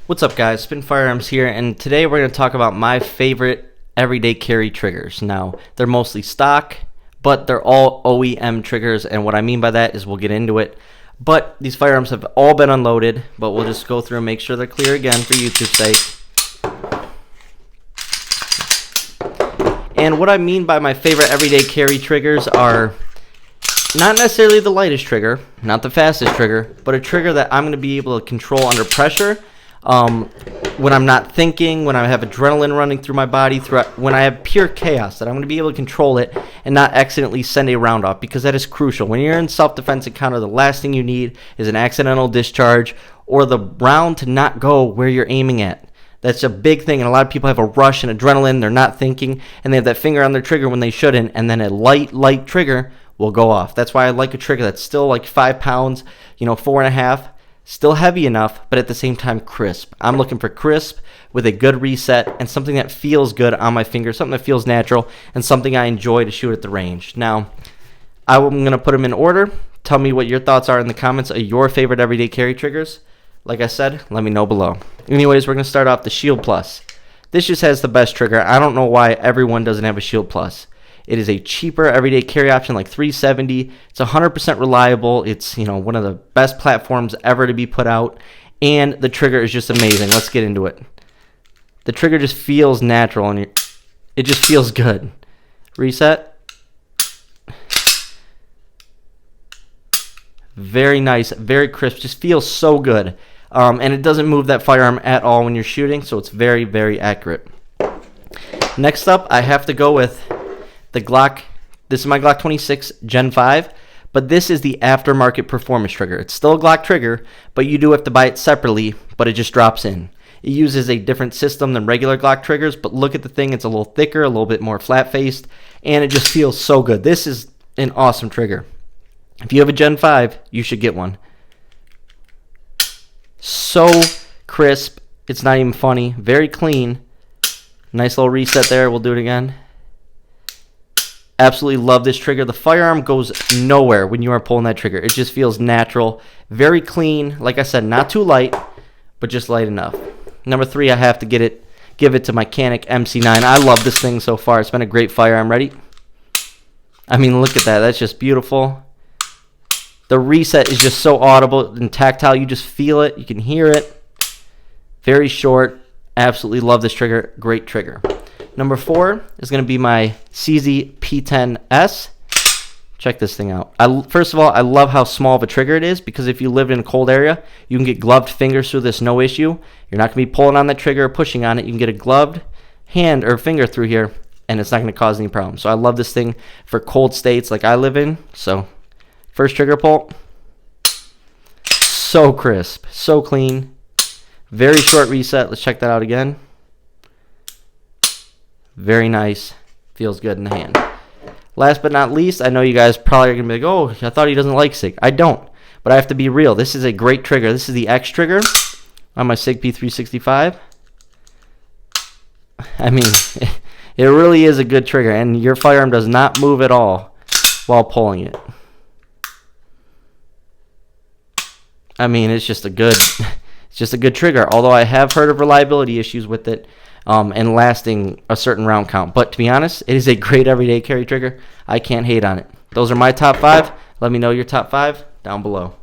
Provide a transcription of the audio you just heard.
What's up, guys? Spin Firearms here, and today we're going to talk about my favorite everyday carry triggers. Now, they're mostly stock, but they're all OEM triggers, and what I mean by that is we'll get into it. But these firearms have all been unloaded, but we'll just go through and make sure they're clear again for YouTube's sake. And what I mean by my favorite everyday carry triggers are not necessarily the lightest trigger, not the fastest trigger, but a trigger that I'm going to be able to control under pressure. When I'm not thinking, when I have adrenaline running through my body, when I have pure chaos, that I'm going to be able to control it and not accidentally send a round off, because that is crucial. When you're in self-defense encounter, the last thing you need is an accidental discharge or the round to not go where you're aiming at. That's a big thing, and a lot of people have a rush and adrenaline, they're not thinking, and they have that finger on their trigger when they shouldn't, and then a light trigger will go off. That's why I like a trigger that's still like 5 pounds, 4.5. Still heavy enough, but at the same time crisp. I'm looking for crisp with a good reset and something that feels good on my finger, something that feels natural, and something I enjoy to shoot at the range. Now, I'm going to put them in order. Tell me what your thoughts are in the comments of your favorite everyday carry triggers. Like I said, let me know below. Anyways, we're going to start off the Shield Plus. This just has the best trigger. I don't know why everyone doesn't have a Shield Plus. It is a cheaper everyday carry option, like $370. It's 100% reliable. It's one of the best platforms ever to be put out, and the trigger is just amazing. Let's get into it. The trigger just feels natural, and it just feels good. Reset. Very nice, very crisp. Just feels so good, and it doesn't move that firearm at all when you're shooting, so it's very, very accurate. Next up, I have to go with the Glock. This is my Glock 26 Gen 5, but this is the aftermarket performance trigger. It's still a Glock trigger, but you do have to buy it separately, but it just drops in. It uses a different system than regular Glock triggers, but look at the thing. It's a little thicker, a little bit more flat-faced, and it just feels so good. This is an awesome trigger. If you have a Gen 5, you should get one. So crisp. It's not even funny. Very clean. Nice little reset there. We'll do it again. Absolutely love this trigger. The firearm goes nowhere when you are pulling that trigger. It just feels natural. Very clean. Like I said, not too light, but just light enough. Number 3, I have to give it to my Canik MC9. I love this thing so far. It's been a great firearm. Ready? I mean, look at that. That's just beautiful. The reset is just so audible and tactile. You just feel it. You can hear it. Very short. Absolutely love this trigger. Great trigger. Number 4 is going to be my CZ P10S. Check this thing out. First of all, I love how small of a trigger it is, because if you live in a cold area, you can get gloved fingers through this, no issue. You're not going to be pulling on that trigger or pushing on it. You can get a gloved hand or finger through here, and it's not going to cause any problems. So I love this thing for cold states like I live in. So first trigger pull. So crisp, so clean. Very short reset. Let's check that out again. Very nice. Feels good in the hand. Last but not least, I know you guys probably are going to be like, oh, I thought he doesn't like SIG. I don't. But I have to be real. This is a great trigger. This is the X trigger on my SIG P365. I mean, it really is a good trigger. And your firearm does not move at all while pulling it. I mean, it's just a good trigger. Although I have heard of reliability issues with it. And lasting a certain round count. But to be honest, it is a great everyday carry trigger. I can't hate on it. Those are my top 5. Let me know your top 5 down below.